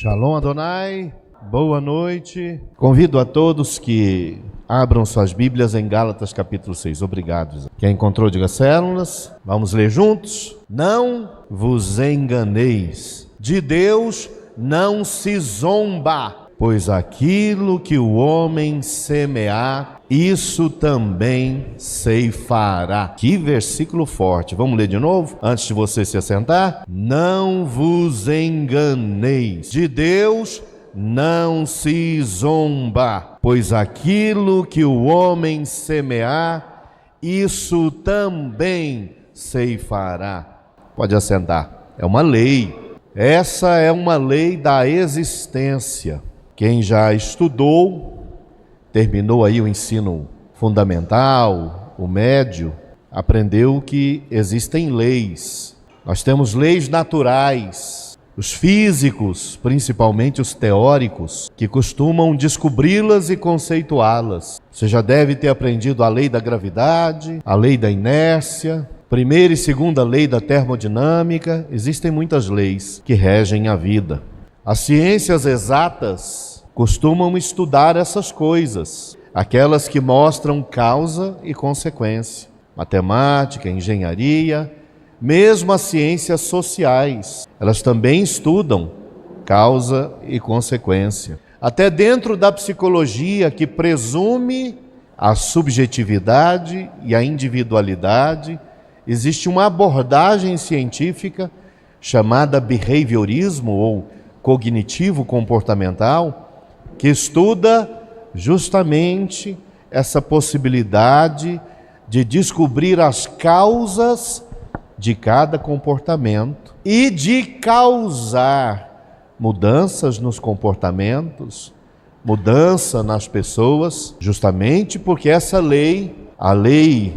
Shalom Adonai, boa noite. Convido a todos que abram suas Bíblias em Gálatas capítulo 6. Obrigado. Quem encontrou, diga células. Vamos ler juntos. Não vos enganeis, de Deus não se zomba, pois aquilo que o homem semear, isso também ceifará. Que versículo forte. Vamos ler de novo, antes de você se assentar. Não vos enganeis, de Deus não se zomba, pois aquilo que o homem semear, isso também ceifará. Pode assentar. É uma lei. Essa é uma lei da existência. Quem já estudou, terminou aí o ensino fundamental, o médio, aprendeu que existem leis. Nós temos leis naturais. Os físicos, principalmente os teóricos, que costumam descobri-las e conceituá-las. Você já deve ter aprendido a lei da gravidade, a lei da inércia, primeira e segunda lei da termodinâmica. Existem muitas leis que regem a vida. As ciências exatas costumam estudar essas coisas, aquelas que mostram causa e consequência. Matemática, engenharia, mesmo as ciências sociais, elas também estudam causa e consequência. Até dentro da psicologia, que presume a subjetividade e a individualidade, existe uma abordagem científica chamada behaviorismo ou cognitivo-comportamental, que estuda justamente essa possibilidade de descobrir as causas de cada comportamento e de causar mudanças nos comportamentos, mudança nas pessoas, justamente porque essa lei, a lei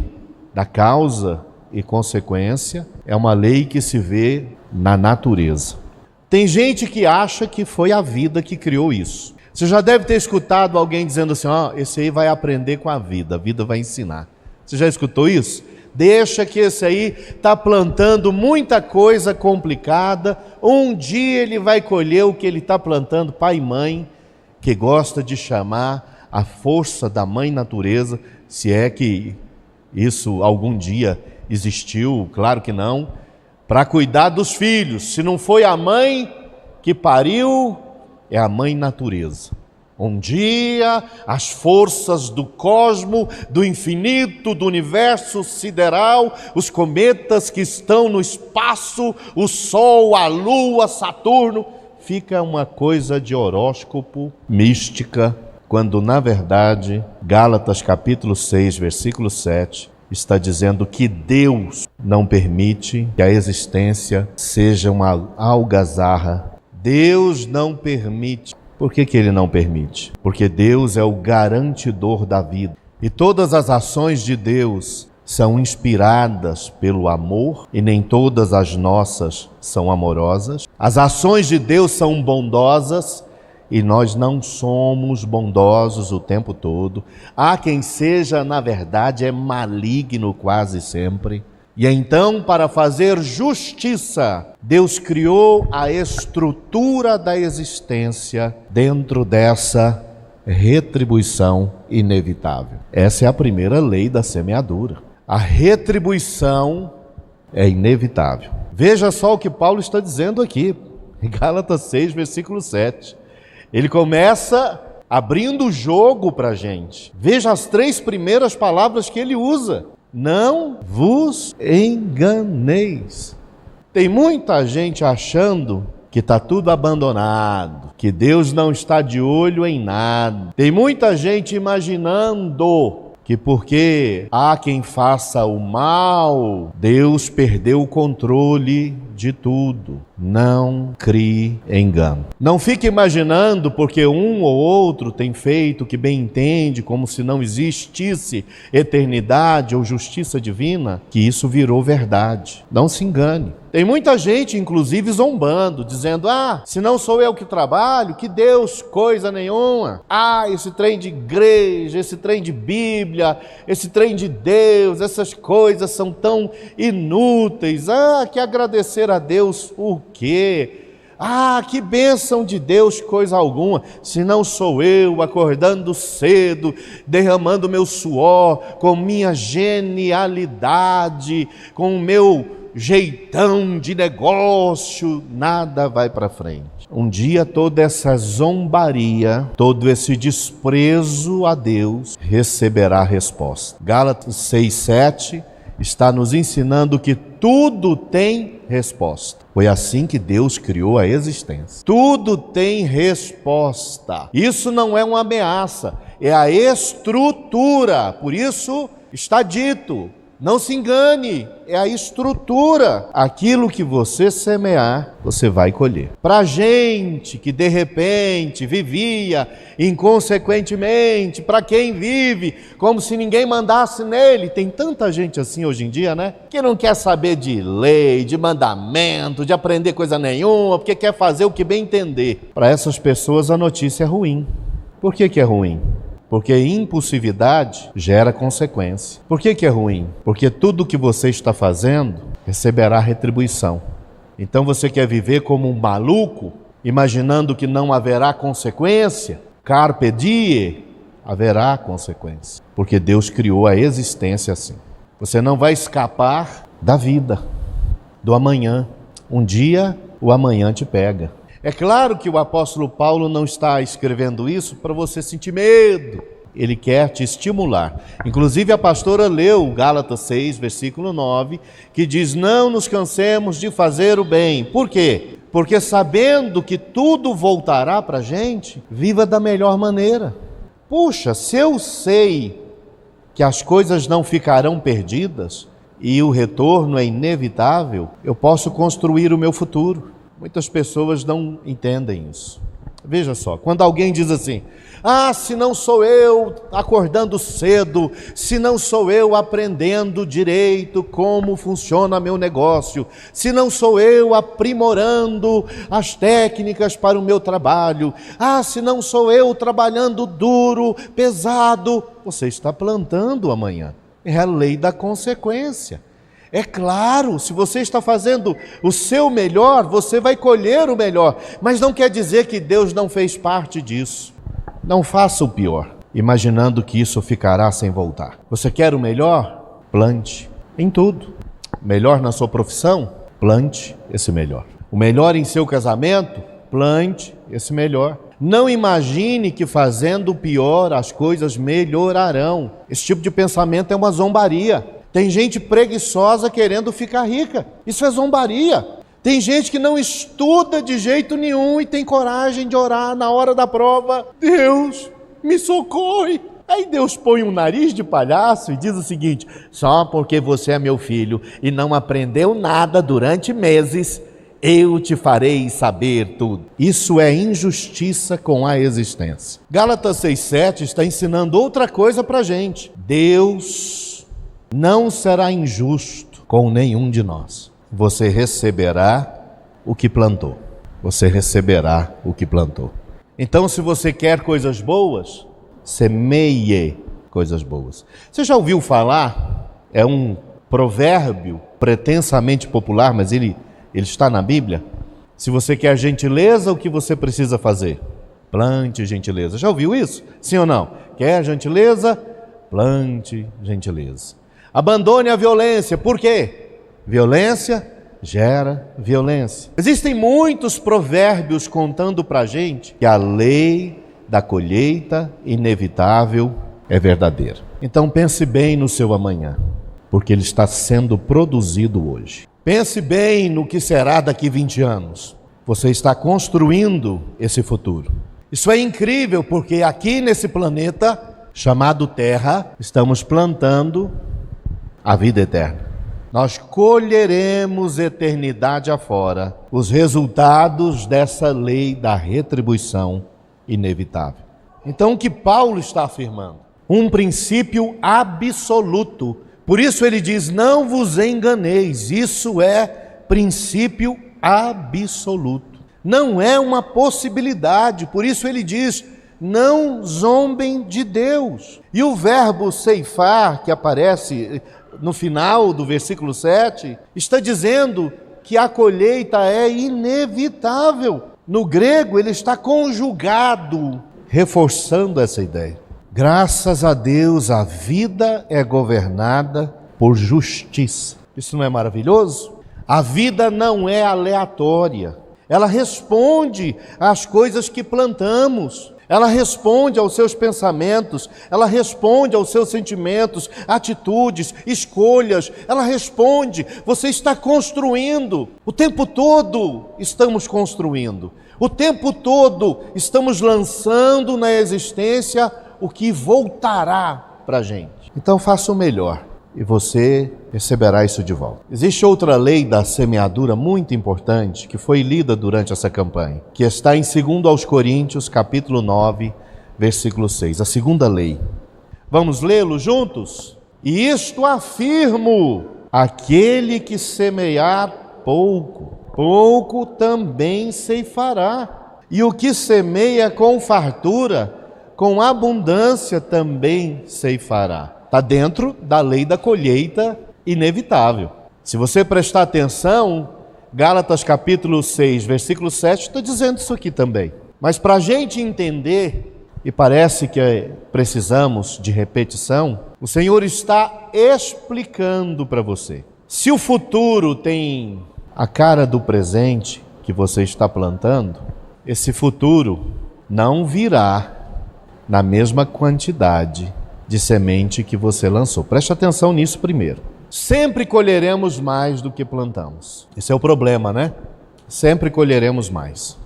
da causa e consequência, é uma lei que se vê na natureza. Tem gente que acha que foi a vida que criou isso. Você já deve ter escutado alguém dizendo assim, esse aí vai aprender com a vida vai ensinar. Você já escutou isso? Deixa que esse aí está plantando muita coisa complicada, um dia ele vai colher o que ele está plantando. Pai e mãe, que gosta de chamar a força da mãe natureza, se é que isso algum dia existiu, claro que não, para cuidar dos filhos. Se não foi a mãe que pariu, é a mãe natureza. Um dia as forças do cosmo, do infinito, do universo sideral, os cometas que estão no espaço, o Sol, a Lua, Saturno, fica uma coisa de horóscopo mística, quando na verdade Gálatas capítulo 6, versículo 7, está dizendo que Deus não permite que a existência seja uma algazarra. Deus não permite. Por que Ele não permite? Porque Deus é o garantidor da vida. E todas as ações de Deus são inspiradas pelo amor, e nem todas as nossas são amorosas. As ações de Deus são bondosas, e nós não somos bondosos o tempo todo. Há quem seja, na verdade, é maligno quase sempre. E então, para fazer justiça, Deus criou a estrutura da existência dentro dessa retribuição inevitável. Essa é a primeira lei da semeadura. A retribuição é inevitável. Veja só o que Paulo está dizendo aqui, em Gálatas 6, versículo 7. Ele começa abrindo o jogo para a gente. Veja as 3 primeiras palavras que ele usa. Não vos enganeis. Tem muita gente achando que está tudo abandonado, que Deus não está de olho em nada. Tem muita gente imaginando que porque há quem faça o mal, Deus perdeu o controle de tudo. Não crie engano. Não fique imaginando porque um ou outro tem feito o que bem entende, como se não existisse eternidade ou justiça divina, que isso virou verdade. Não se engane. Tem muita gente, inclusive, zombando, dizendo, se não sou eu que trabalho, que Deus coisa nenhuma. Esse trem de igreja, esse trem de Bíblia, esse trem de Deus, essas coisas são tão inúteis. Que agradecer a Deus o quê? Ah, que bênção de Deus, coisa alguma, se não sou eu acordando cedo, derramando meu suor, com minha genialidade, com o meu jeitão de negócio, nada vai para frente. Um dia toda essa zombaria, todo esse desprezo a Deus receberá resposta. Gálatas 6:7 está nos ensinando que tudo tem resposta. Foi assim que Deus criou a existência. Tudo tem resposta. Isso não é uma ameaça, é a estrutura. Por isso está dito, não se engane, é a estrutura. Aquilo que você semear, você vai colher. Para gente que de repente vivia inconsequentemente, para quem vive como se ninguém mandasse nele, tem tanta gente assim hoje em dia, né? Que não quer saber de lei, de mandamento, de aprender coisa nenhuma, porque quer fazer o que bem entender. Para essas pessoas a notícia é ruim. Por que é ruim? Porque impulsividade gera consequência. Por que é ruim? Porque tudo que você está fazendo receberá retribuição. Então você quer viver como um maluco, imaginando que não haverá consequência? Carpe diem, haverá consequência. Porque Deus criou a existência assim. Você não vai escapar da vida, do amanhã. Um dia o amanhã te pega. É claro que o apóstolo Paulo não está escrevendo isso para você sentir medo. Ele quer te estimular. Inclusive a pastora leu Gálatas 6, versículo 9, que diz: não nos cansemos de fazer o bem. Por quê? Porque sabendo que tudo voltará para a gente, viva da melhor maneira. Puxa, se eu sei que as coisas não ficarão perdidas e o retorno é inevitável, eu posso construir o meu futuro. Muitas pessoas não entendem isso. Veja só, quando alguém diz assim: ah, se não sou eu acordando cedo, se não sou eu aprendendo direito como funciona meu negócio, se não sou eu aprimorando as técnicas para o meu trabalho, ah, se não sou eu trabalhando duro, pesado, você está plantando amanhã. É a lei da consequência. É claro, se você está fazendo o seu melhor, você vai colher o melhor, mas não quer dizer que Deus não fez parte disso. Não faça o pior, imaginando que isso ficará sem voltar. Você quer o melhor? Plante em tudo. Melhor na sua profissão? Plante esse melhor. O melhor em seu casamento? Plante esse melhor. Não imagine que fazendo o pior as coisas melhorarão. Esse tipo de pensamento é uma zombaria. Tem gente preguiçosa querendo ficar rica. Isso é zombaria. Tem gente que não estuda de jeito nenhum e tem coragem de orar na hora da prova: Deus, me socorre. Aí Deus põe um nariz de palhaço e diz o seguinte: só porque você é meu filho e não aprendeu nada durante meses, eu te farei saber tudo. Isso é injustiça com a existência. Gálatas 6,7 está ensinando outra coisa para a gente. Deus não será injusto com nenhum de nós. Você receberá o que plantou. Você receberá o que plantou. Então, se você quer coisas boas, semeie coisas boas. Você já ouviu falar? É um provérbio pretensamente popular, mas ele está na Bíblia. Se você quer gentileza, o que você precisa fazer? Plante gentileza. Já ouviu isso? Sim ou não? Quer gentileza? Plante gentileza. Abandone a violência. Por quê? Violência gera violência. Existem muitos provérbios contando para a gente que a lei da colheita inevitável é verdadeira. Então pense bem no seu amanhã, porque ele está sendo produzido hoje. Pense bem no que será daqui 20 anos. Você está construindo esse futuro. Isso é incrível, porque aqui nesse planeta chamado Terra, estamos plantando a vida eterna. Nós colheremos eternidade afora os resultados dessa lei da retribuição inevitável. Então, o que Paulo está afirmando? Um princípio absoluto. Por isso ele diz: não vos enganeis. Isso é princípio absoluto. Não é uma possibilidade. Por isso ele diz: não zombem de Deus. E o verbo ceifar, que aparece no final do versículo 7, está dizendo que a colheita é inevitável. No grego, ele está conjugado, reforçando essa ideia. Graças a Deus, a vida é governada por justiça. Isso não é maravilhoso? A vida não é aleatória. Ela responde às coisas que plantamos. Ela responde aos seus pensamentos, ela responde aos seus sentimentos, atitudes, escolhas, ela responde. Você está construindo, o tempo todo estamos construindo, o tempo todo estamos lançando na existência o que voltará para a gente. Então faça o melhor e você receberá isso de volta. Existe outra lei da semeadura muito importante que foi lida durante essa campanha, que está em 2 Coríntios, capítulo 9, versículo 6. A segunda lei. Vamos lê-lo juntos? E isto afirmo: aquele que semear pouco, pouco também ceifará. E o que semeia com fartura, com abundância também ceifará. Está dentro da lei da colheita inevitável. Se você prestar atenção, Gálatas capítulo 6, versículo 7, está dizendo isso aqui também. Mas para a gente entender, e parece que precisamos de repetição, o Senhor está explicando para você. Se o futuro tem a cara do presente que você está plantando, esse futuro não virá na mesma quantidade de semente que você lançou. Preste atenção nisso primeiro. Sempre colheremos mais do que plantamos. Esse é o problema, né? Sempre colheremos mais.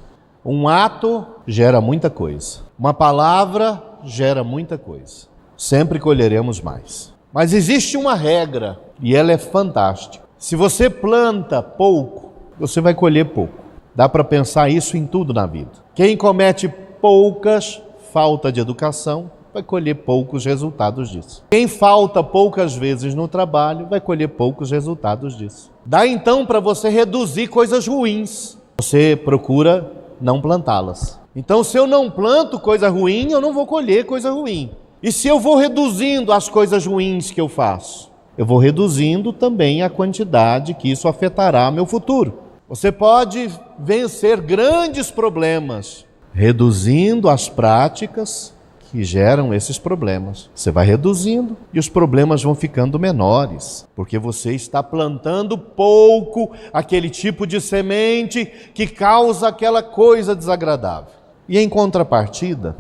Um ato gera muita coisa. Uma palavra gera muita coisa. Sempre colheremos mais. Mas existe uma regra, e ela é fantástica. Se você planta pouco, você vai colher pouco. Dá para pensar isso em tudo na vida. Quem comete poucas falta de educação, vai colher poucos resultados disso. Quem falta poucas vezes no trabalho, vai colher poucos resultados disso. Dá então para você reduzir coisas ruins. Você procura não plantá-las. Então, se eu não planto coisa ruim, eu não vou colher coisa ruim. E se eu vou reduzindo as coisas ruins que eu faço, eu vou reduzindo também a quantidade que isso afetará meu futuro. Você pode vencer grandes problemas reduzindo as práticas que geram esses problemas. Você vai reduzindo e os problemas vão ficando menores, porque você está plantando pouco aquele tipo de semente que causa aquela coisa desagradável. E em contrapartida,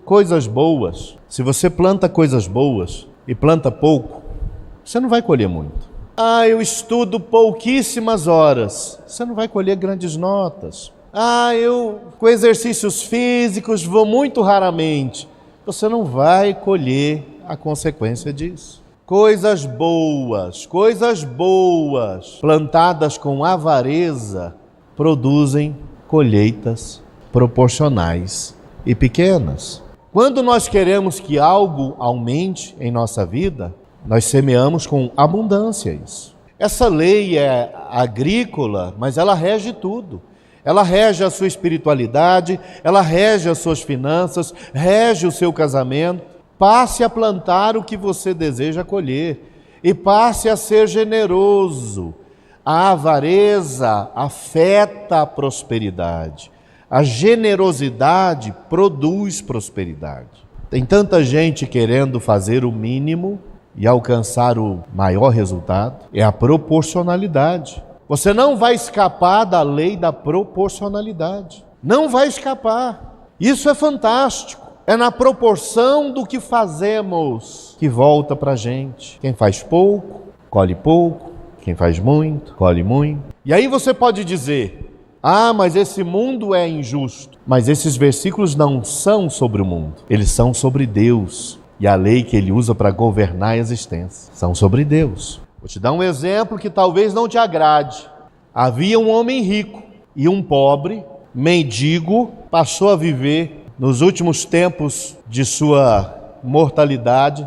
coisas boas, se você planta coisas boas e planta pouco, você não vai colher muito. Eu estudo pouquíssimas horas, você não vai colher grandes notas. Eu com exercícios físicos vou muito raramente. Você não vai colher a consequência disso. Coisas boas, plantadas com avareza, produzem colheitas proporcionais e pequenas. Quando nós queremos que algo aumente em nossa vida, nós semeamos com abundância isso. Essa lei é agrícola, mas ela rege tudo. Ela rege a sua espiritualidade, ela rege as suas finanças, rege o seu casamento. Passe a plantar o que você deseja colher e passe a ser generoso. A avareza afeta a prosperidade. A generosidade produz prosperidade. Tem tanta gente querendo fazer o mínimo e alcançar o maior resultado. É a proporcionalidade. Você não vai escapar da lei da proporcionalidade. Não vai escapar. Isso é fantástico. É na proporção do que fazemos que volta para a gente. Quem faz pouco, colhe pouco. Quem faz muito, colhe muito. E aí você pode dizer, mas esse mundo é injusto. Mas esses versículos não são sobre o mundo. Eles são sobre Deus. E a lei que ele usa para governar a existência são sobre Deus. Vou te dar um exemplo que talvez não te agrade. Havia um homem rico e um pobre, mendigo, passou a viver nos últimos tempos de sua mortalidade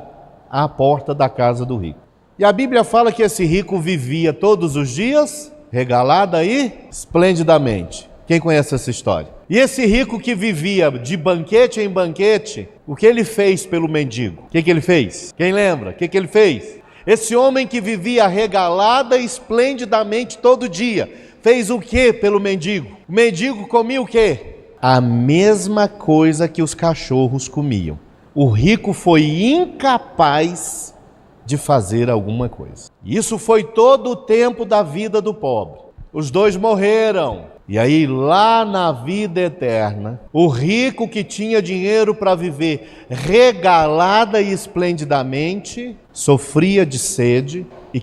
à porta da casa do rico. E a Bíblia fala que esse rico vivia todos os dias, regalado aí, esplendidamente. Quem conhece essa história? E esse rico que vivia de banquete em banquete, o que ele fez pelo mendigo? O que ele fez? Quem lembra? O que ele fez? Esse homem que vivia regalada e esplendidamente todo dia, fez o que pelo mendigo? O mendigo comia o quê? A mesma coisa que os cachorros comiam. O rico foi incapaz de fazer alguma coisa. Isso foi todo o tempo da vida do pobre. Os dois morreram. E aí, lá na vida eterna, o rico que tinha dinheiro para viver regalada e esplendidamente, sofria de sede e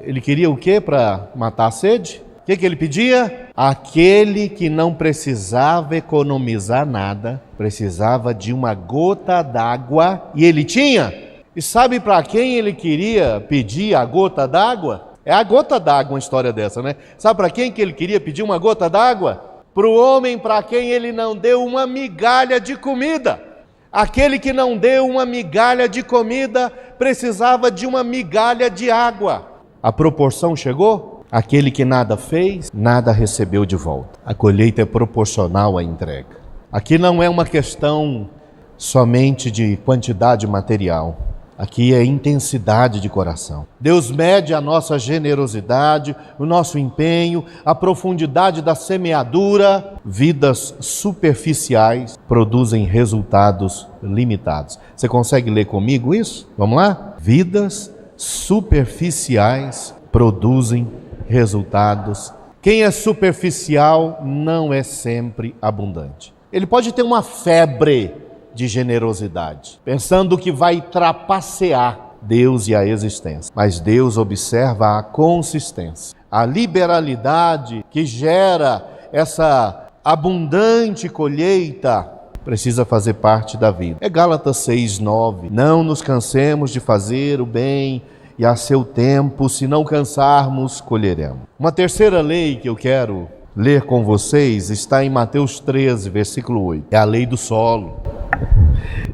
ele queria o que para matar a sede? O que ele pedia? Aquele que não precisava economizar nada, precisava de uma gota d'água, e ele tinha. E sabe para quem ele queria pedir a gota d'água? É a gota d'água uma história dessa, né? Sabe para quem que ele queria pedir uma gota d'água? Para o homem para quem ele não deu uma migalha de comida. Aquele que não deu uma migalha de comida precisava de uma migalha de água. A proporção chegou? Aquele que nada fez, nada recebeu de volta. A colheita é proporcional à entrega. Aqui não é uma questão somente de quantidade material. Aqui é intensidade de coração. Deus mede a nossa generosidade, o nosso empenho, a profundidade da semeadura. Vidas superficiais produzem resultados limitados. Você consegue ler comigo isso? Vamos lá? Vidas superficiais produzem resultados. Quem é superficial não é sempre abundante. Ele pode ter uma febre de generosidade, pensando que vai trapacear Deus e a existência. Mas Deus observa a consistência, a liberalidade que gera essa abundante colheita. Precisa fazer parte da vida. É Gálatas 6:9. Não nos cansemos de fazer o bem, e a seu tempo, se não cansarmos, colheremos. Uma terceira lei que eu quero ler com vocês está em Mateus 13, versículo 8. É a lei do solo.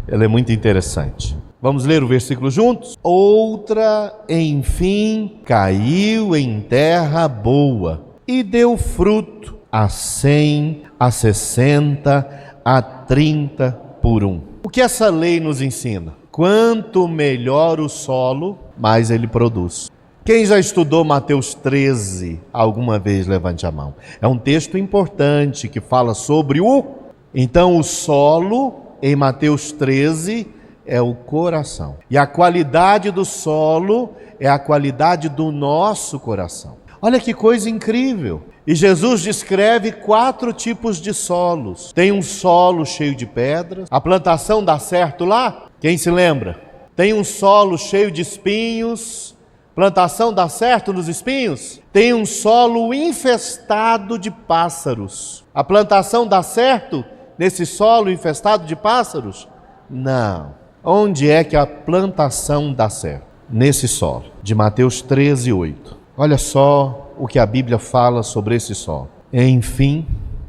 Ela é muito interessante. Vamos ler o versículo juntos? Outra, enfim, caiu em terra boa e deu fruto a 100, a 60, a 30 por um. O que essa lei nos ensina? Quanto melhor o solo, mais ele produz. Quem já estudou Mateus 13 alguma vez, levante a mão. É um texto importante que fala sobre Então o solo, em Mateus 13, é o coração. E a qualidade do solo é a qualidade do nosso coração. Olha que coisa incrível. E Jesus descreve 4 tipos de solos. Tem um solo cheio de pedras. A plantação dá certo lá? Quem se lembra? Tem um solo cheio de espinhos. Plantação dá certo nos espinhos? Tem um solo infestado de pássaros. A plantação dá certo nesse solo infestado de pássaros? Não. Onde é que a plantação dá certo? Nesse solo, de Mateus 13, 8. Olha só o que a Bíblia fala sobre esse solo. Enfim,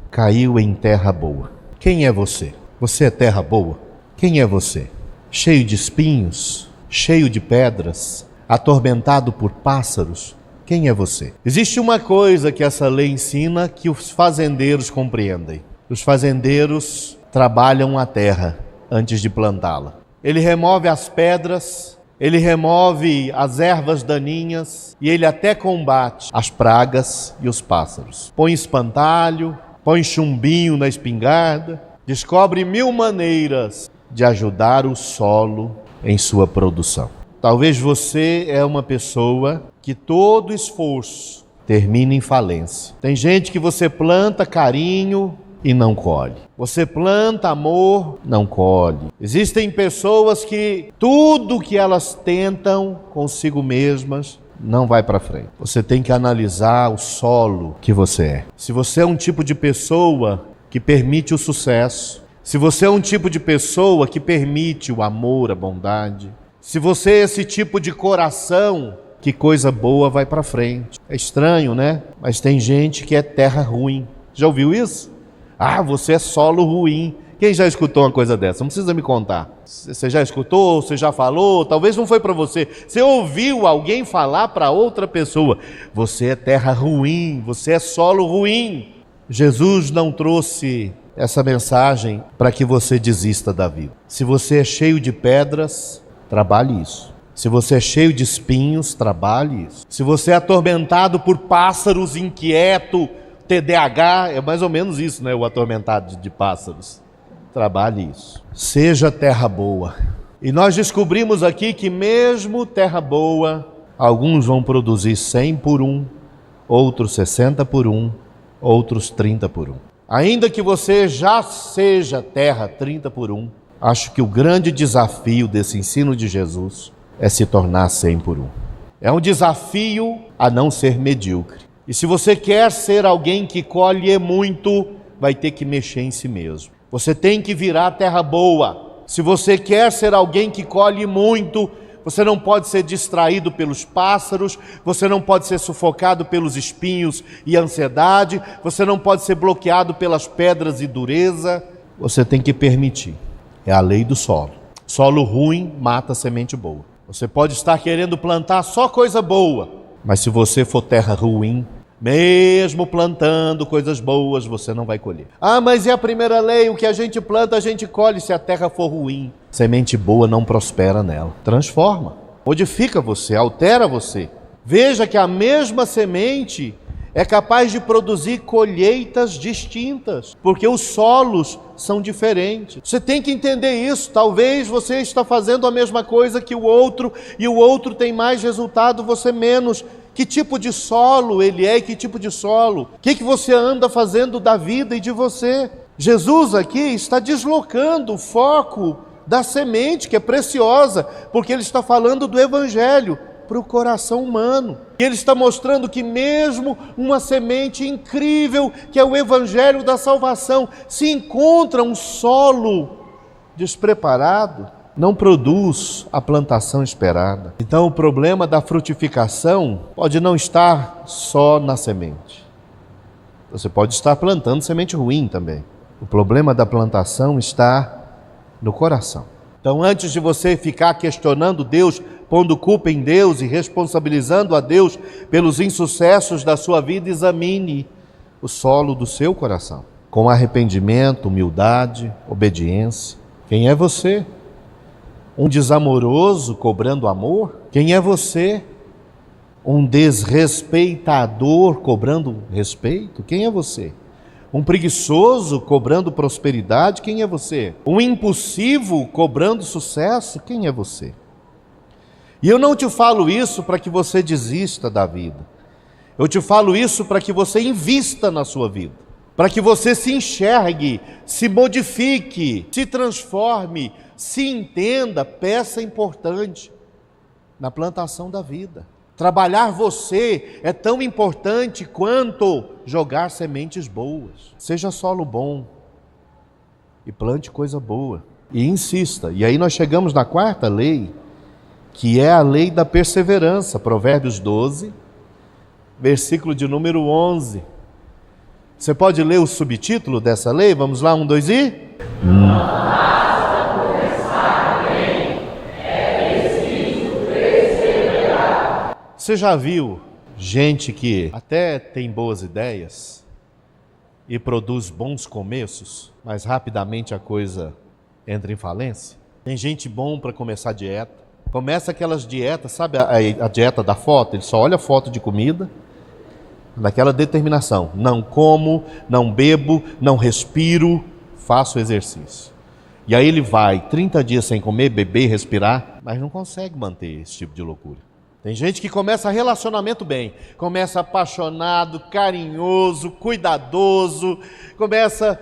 caiu em terra boa. Quem é você? Você é terra boa? Quem é você? Cheio de espinhos, cheio de pedras, atormentado por pássaros? Quem é você? Existe uma coisa que essa lei ensina que os fazendeiros compreendem. Os fazendeiros trabalham a terra antes de plantá-la. Ele remove as pedras, ele remove as ervas daninhas e ele até combate as pragas e os pássaros. Põe espantalho, põe chumbinho na espingarda, descobre 1000 maneiras de ajudar o solo em sua produção. Talvez você é uma pessoa que todo esforço termina em falência. Tem gente que você planta carinho e não colhe. Você planta amor, não colhe. Existem pessoas que tudo que elas tentam consigo mesmas não vai para frente. Você tem que analisar o solo que você é. Se você é um tipo de pessoa que permite o sucesso, se você é um tipo de pessoa que permite o amor, a bondade, se você é esse tipo de coração, que coisa boa vai para frente. É estranho, né? Mas tem gente que é terra ruim. Já ouviu isso? Ah, você é solo ruim. Quem já escutou uma coisa dessa? Não precisa me contar. Você já escutou? Você já falou? Talvez não foi para você. Você ouviu alguém falar para outra pessoa: você é terra ruim, você é solo ruim. Jesus não trouxe essa mensagem para que você desista da vida. Se você é cheio de pedras, trabalhe isso. Se você é cheio de espinhos, trabalhe isso. Se você é atormentado por pássaros, inquieto, TDAH, é mais ou menos isso, né? O atormentado de pássaros. Trabalhe isso. Seja terra boa. E nós descobrimos aqui que mesmo terra boa, alguns vão produzir 100 por 1, outros 60 por 1, outros 30 por 1. Ainda que você já seja terra 30 por 1, acho que o grande desafio desse ensino de Jesus é se tornar 100 por 1. É um desafio a não ser medíocre. E se você quer ser alguém que colhe muito, vai ter que mexer em si mesmo. Você tem que virar terra boa. Se você quer ser alguém que colhe muito, você não pode ser distraído pelos pássaros, você não pode ser sufocado pelos espinhos e ansiedade, você não pode ser bloqueado pelas pedras e dureza. Você tem que permitir. É a lei do solo. Solo ruim mata a semente boa. Você pode estar querendo plantar só coisa boa, mas se você for terra ruim, mesmo plantando coisas boas, você não vai colher. Ah, mas é a primeira lei, o que a gente planta, a gente colhe se a terra for ruim. Semente boa não prospera nela. Transforma, modifica você, altera você. Veja que a mesma semente é capaz de produzir colheitas distintas, porque os solos são diferentes. Você tem que entender isso. Talvez você está fazendo a mesma coisa que o outro, e o outro tem mais resultado, você menos. Que tipo de solo ele é e que tipo de solo? O que você anda fazendo da vida e de você? Jesus aqui está deslocando o foco da semente, que é preciosa, porque ele está falando do Evangelho para o coração humano. E ele está mostrando que mesmo uma semente incrível, que é o Evangelho da salvação, se encontra um solo despreparado, não produz a plantação esperada. Então o problema da frutificação pode não estar só na semente. Você pode estar plantando semente ruim também. O problema da plantação está no coração. Então, antes de você ficar questionando Deus, pondo culpa em Deus e responsabilizando a Deus pelos insucessos da sua vida, examine o solo do seu coração. Com arrependimento, humildade, obediência. Quem é você? Um desamoroso cobrando amor? Quem é você? Um desrespeitador cobrando respeito? Quem é você? Um preguiçoso cobrando prosperidade? Quem é você? Um impulsivo cobrando sucesso? Quem é você? E eu não te falo isso para que você desista da vida. Eu te falo isso para que você invista na sua vida. Para que você se enxergue, se modifique, se transforme, se entenda, peça importante na plantação da vida. Trabalhar você é tão importante quanto jogar sementes boas. Seja solo bom e plante coisa boa. E insista. E aí nós chegamos na quarta lei, que é a lei da perseverança. Provérbios 12, versículo de número 11. Você pode ler o subtítulo dessa lei? Vamos lá, 1, 2 e... Você já viu gente que até tem boas ideias e produz bons começos, mas rapidamente a coisa entra em falência? Tem gente bom para começar a dieta. Começa aquelas dietas, sabe a dieta da foto? Ele só olha a foto de comida, naquela determinação. Não como, não bebo, não respiro, faço exercício. E aí ele vai 30 dias sem comer, beber, respirar, mas não consegue manter esse tipo de loucura. Tem gente que começa relacionamento bem, começa apaixonado, carinhoso, cuidadoso, começa,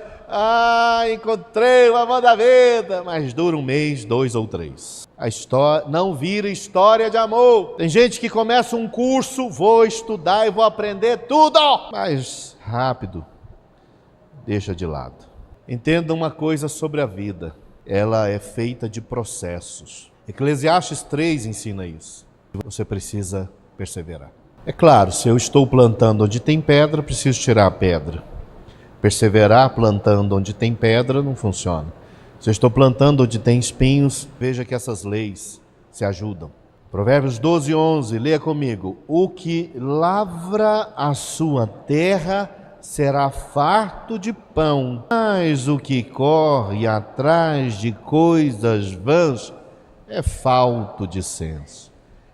encontrei o amor da vida, mas dura 1 mês, 2 ou 3. A história não vira história de amor. Tem gente que começa um curso, vou estudar e vou aprender tudo, mas rápido deixa de lado. Entenda uma coisa sobre a vida, ela é feita de processos. Eclesiastes 3 ensina isso. Você precisa perseverar. É claro, se eu estou plantando onde tem pedra, preciso tirar a pedra. Perseverar plantando onde tem pedra não funciona. Se eu estou plantando onde tem espinhos, veja que essas leis se ajudam. Provérbios 12, 11, leia comigo. O que lavra a sua terra será farto de pão, mas o que corre atrás de coisas vãs é falto de senso.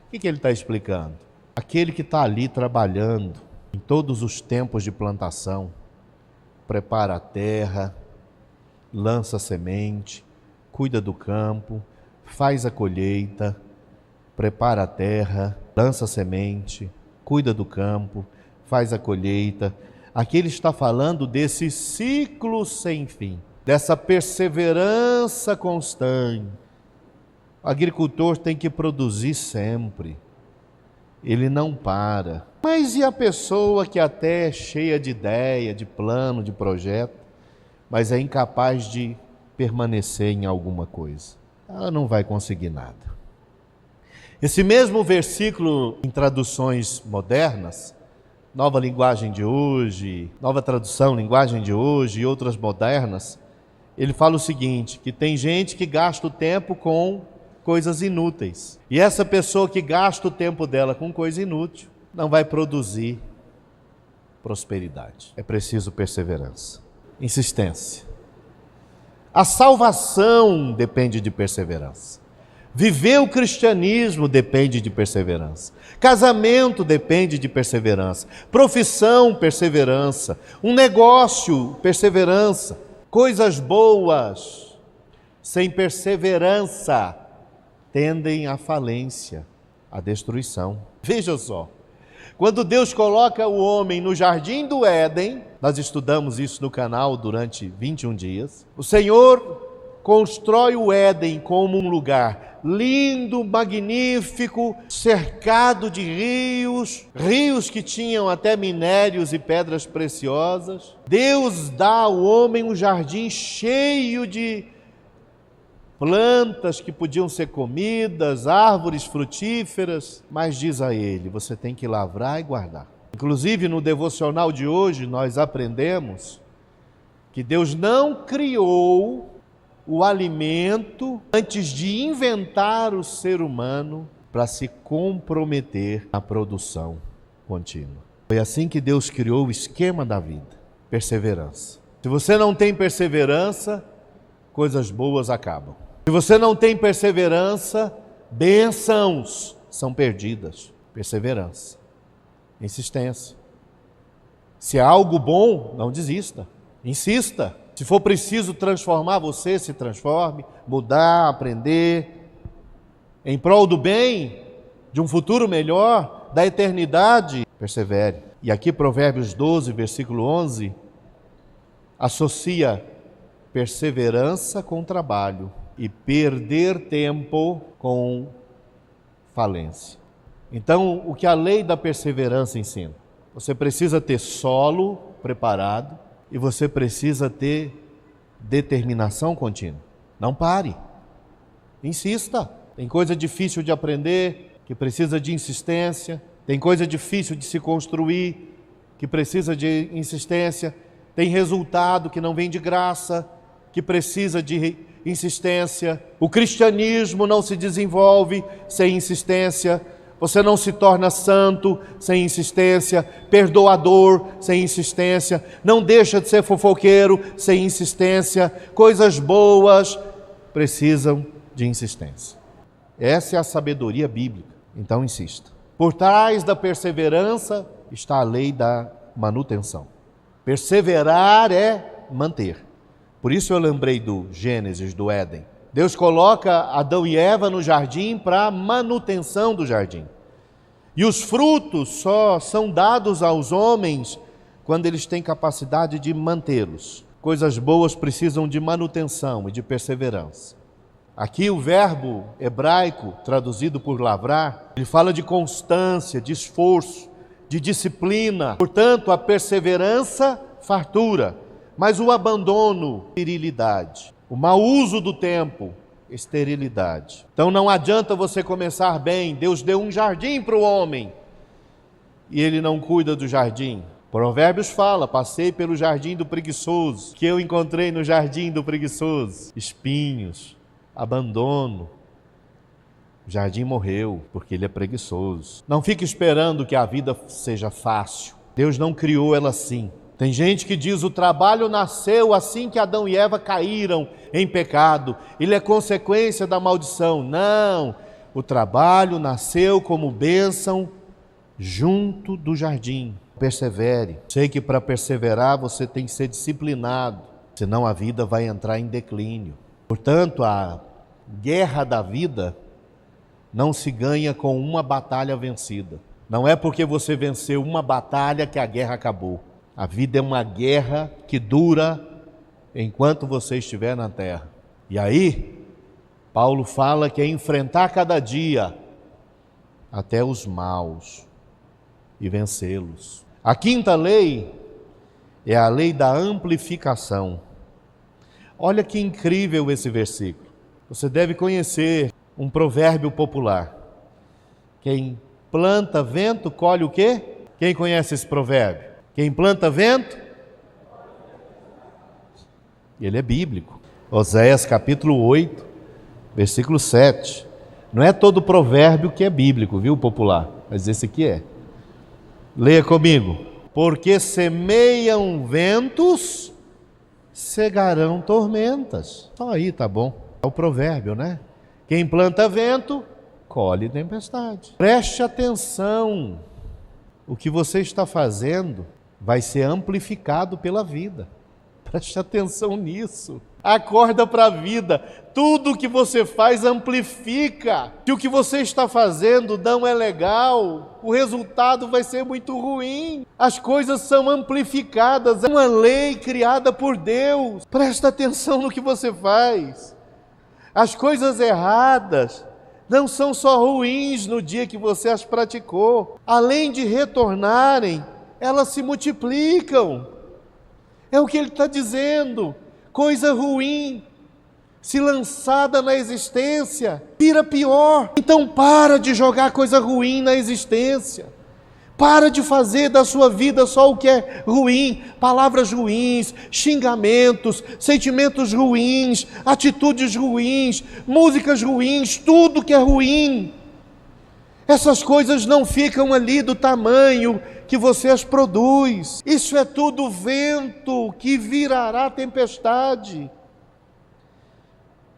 O que ele está explicando? Aquele que está ali trabalhando em todos os tempos de plantação, prepara a terra, lança a semente, cuida do campo, faz a colheita, prepara a terra, lança a semente, cuida do campo, faz a colheita. Aqui ele está falando desse ciclo sem fim, dessa perseverança constante. O agricultor tem que produzir sempre, ele não para. Mas e a pessoa que até é cheia de ideia, de plano, de projeto, mas é incapaz de permanecer em alguma coisa? Ela não vai conseguir nada. Esse mesmo versículo em traduções modernas, Nova Linguagem de Hoje, Nova Tradução Linguagem de Hoje e outras modernas, ele fala o seguinte, que tem gente que gasta o tempo com coisas inúteis. E essa pessoa que gasta o tempo dela com coisa inútil, não vai produzir prosperidade. É preciso perseverança, insistência. A salvação depende de perseverança. Viver o cristianismo depende de perseverança. Casamento depende de perseverança. Profissão, perseverança. Um negócio, perseverança. Coisas boas, sem perseverança, tendem à falência, à destruição. Veja só, quando Deus coloca o homem no jardim do Éden, nós estudamos isso no canal durante 21 dias, o Senhor constrói o Éden como um lugar lindo, magnífico, cercado de rios, rios que tinham até minérios e pedras preciosas. Deus dá ao homem um jardim cheio de plantas que podiam ser comidas, árvores frutíferas, mas diz a ele, você tem que lavrar e guardar. Inclusive no devocional de hoje nós aprendemos que Deus não criou o alimento antes de inventar o ser humano para se comprometer na produção contínua. Foi assim que Deus criou o esquema da vida, perseverança. Se você não tem perseverança, coisas boas acabam. Se você não tem perseverança, bênçãos são perdidas. Perseverança, insistência. Se é algo bom, não desista, insista. Se for preciso transformar você, se transforme, mudar, aprender, em prol do bem, de um futuro melhor, da eternidade, persevere. E aqui Provérbios 12, versículo 11, associa perseverança com trabalho e perder tempo com falência. Então, o que a lei da perseverança ensina? Você precisa ter solo preparado e você precisa ter determinação contínua. Não pare, insista. Tem coisa difícil de aprender, que precisa de insistência. Tem coisa difícil de se construir, que precisa de insistência. Tem resultado que não vem de graça, que precisa de insistência. O cristianismo não se desenvolve sem insistência. Você não se torna santo sem insistência, perdoador sem insistência, não deixa de ser fofoqueiro sem insistência. Coisas boas precisam de insistência. Essa é a sabedoria bíblica, então insista. Por trás da perseverança está a lei da manutenção. Perseverar é manter. Por isso eu lembrei do Gênesis, do Éden. Deus coloca Adão e Eva no jardim para a manutenção do jardim. E os frutos só são dados aos homens quando eles têm capacidade de mantê-los. Coisas boas precisam de manutenção e de perseverança. Aqui o verbo hebraico, traduzido por lavrar, ele fala de constância, de esforço, de disciplina. Portanto, a perseverança, fartura, mas o abandono, virilidade. O mau uso do tempo, esterilidade. Então não adianta você começar bem. Deus deu um jardim para o homem e ele não cuida do jardim. Provérbios fala, passei pelo jardim do preguiçoso, que eu encontrei no jardim do preguiçoso. Espinhos, abandono. O jardim morreu porque ele é preguiçoso. Não fique esperando que a vida seja fácil. Deus não criou ela assim. Tem gente que diz: o trabalho nasceu assim que Adão e Eva caíram em pecado, ele é consequência da maldição. Não, o trabalho nasceu como bênção junto do jardim. Persevere. Sei que para perseverar você tem que ser disciplinado, senão a vida vai entrar em declínio. Portanto, a guerra da vida não se ganha com uma batalha vencida. Não é porque você venceu uma batalha que a guerra acabou. A vida é uma guerra que dura enquanto você estiver na terra. E aí, Paulo fala que é enfrentar cada dia até os maus e vencê-los. A quinta lei é a lei da amplificação. Olha que incrível esse versículo. Você deve conhecer um provérbio popular. Quem planta vento, colhe o quê? Quem conhece esse provérbio? Quem planta vento? Ele é bíblico. Oséias capítulo 8, versículo 7. Não é todo provérbio que é bíblico, viu, popular? Mas esse aqui é. Leia comigo. Porque semeiam ventos, cegarão tormentas. Só aí, tá bom. É o provérbio, né? Quem planta vento, colhe tempestade. Preste atenção. O que você está fazendo vai ser amplificado pela vida. Preste atenção nisso. Acorda para a vida. Tudo que você faz amplifica. Se o que você está fazendo não é legal, o resultado vai ser muito ruim. As coisas são amplificadas. É uma lei criada por Deus. Presta atenção no que você faz. As coisas erradas não são só ruins no dia que você as praticou. Além de retornarem, elas se multiplicam. É o que ele está dizendo. Coisa ruim, se lançada na existência, vira pior. Então para de jogar coisa ruim na existência. Para de fazer da sua vida só o que é ruim. Palavras ruins, xingamentos, sentimentos ruins, atitudes ruins, músicas ruins, tudo que é ruim. Essas coisas não ficam ali do tamanho que você as produz. Isso é tudo vento que virará tempestade.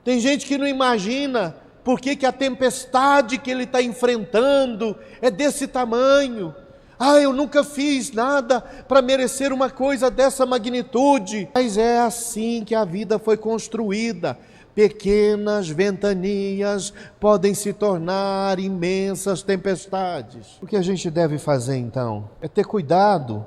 Tem gente que não imagina por que a tempestade que ele está enfrentando é desse tamanho. Eu nunca fiz nada para merecer uma coisa dessa magnitude. Mas é assim que a vida foi construída. Pequenas ventanias podem se tornar imensas tempestades. O que a gente deve fazer então? É ter cuidado,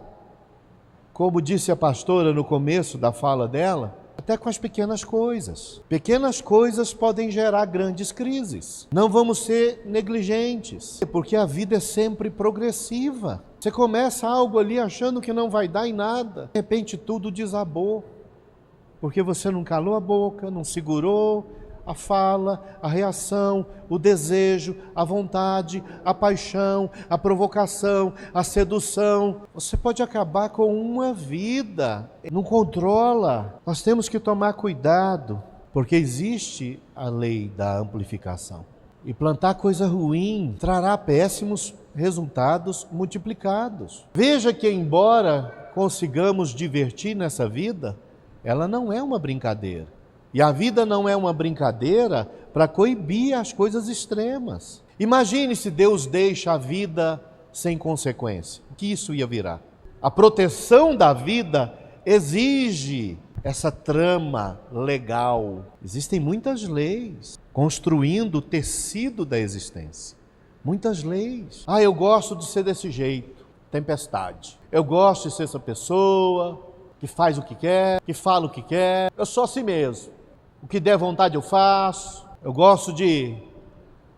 como disse a pastora no começo da fala dela, até com as pequenas coisas. Pequenas coisas podem gerar grandes crises. Não vamos ser negligentes, porque a vida é sempre progressiva. Você começa algo ali achando que não vai dar em nada, de repente tudo desabou. Porque você não calou a boca, não segurou a fala, a reação, o desejo, a vontade, a paixão, a provocação, a sedução. Você pode acabar com uma vida, não controla. Nós temos que tomar cuidado, porque existe a lei da amplificação. E plantar coisa ruim trará péssimos resultados multiplicados. Veja que embora consigamos divertir nessa vida, ela não é uma brincadeira. E a vida não é uma brincadeira para coibir as coisas extremas. Imagine se Deus deixa a vida sem consequência. O que isso ia virar? A proteção da vida exige essa trama legal. Existem muitas leis construindo o tecido da existência. Muitas leis. Eu gosto de ser desse jeito. Tempestade. Eu gosto de ser essa pessoa que faz o que quer, que fala o que quer. Eu sou assim mesmo. O que der vontade eu faço. Eu gosto de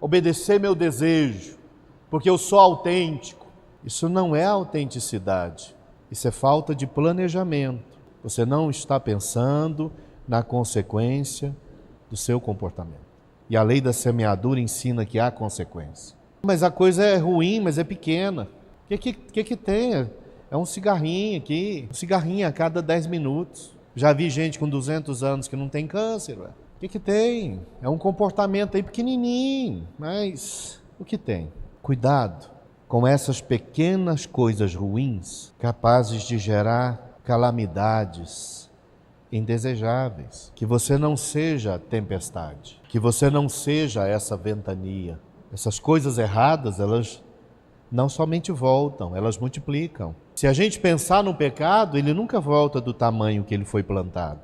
obedecer meu desejo, porque eu sou autêntico. Isso não é autenticidade. Isso é falta de planejamento. Você não está pensando na consequência do seu comportamento. E a lei da semeadura ensina que há consequência. Mas a coisa é ruim, mas é pequena. O que tem? É um cigarrinho aqui, um cigarrinho a cada 10 minutos. Já vi gente com 200 anos que não tem câncer. Ué. O que tem? É um comportamento aí pequenininho, mas o que tem? Cuidado com essas pequenas coisas ruins capazes de gerar calamidades indesejáveis. Que você não seja tempestade, que você não seja essa ventania. Essas coisas erradas, elas não somente voltam, elas multiplicam. Se a gente pensar no pecado, ele nunca volta do tamanho que ele foi plantado.